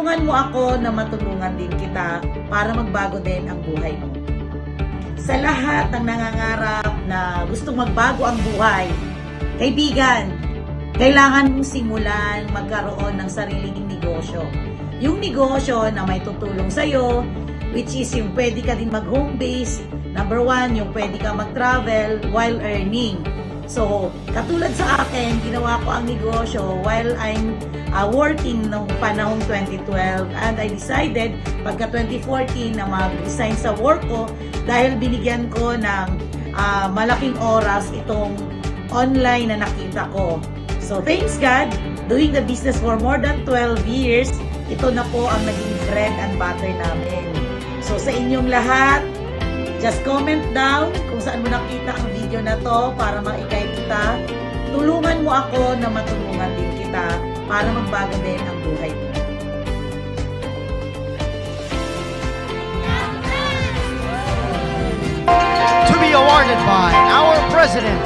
Tulungan mo ako na matulungan din kita para magbago din ang buhay mo. Sa lahat ng nangangarap na gustong magbago ang buhay, kaibigan, kailangan mong simulan magkaroon ng sariling negosyo. Yung negosyo na may tutulong sa'yo, which is yung pwede ka din mag-home base. Number 1, yung pwede ka mag-travel while earning. So, katulad sa akin, ginawa ko ang negosyo while I'm working noong panahong 2012, and I decided pagka 2014 na mag-resign sa work ko dahil binigyan ko ng malaking oras itong online na nakita ko. So, thanks God, doing the business for more than 12 years, ito na po ang naging bread and butter namin. So, sa inyong lahat, just comment down kung saan mo nakita ang video na to para maikay kita. Tulungan mo ako na matulungan din kita para magbago din ang buhay mo. To be awarded by our President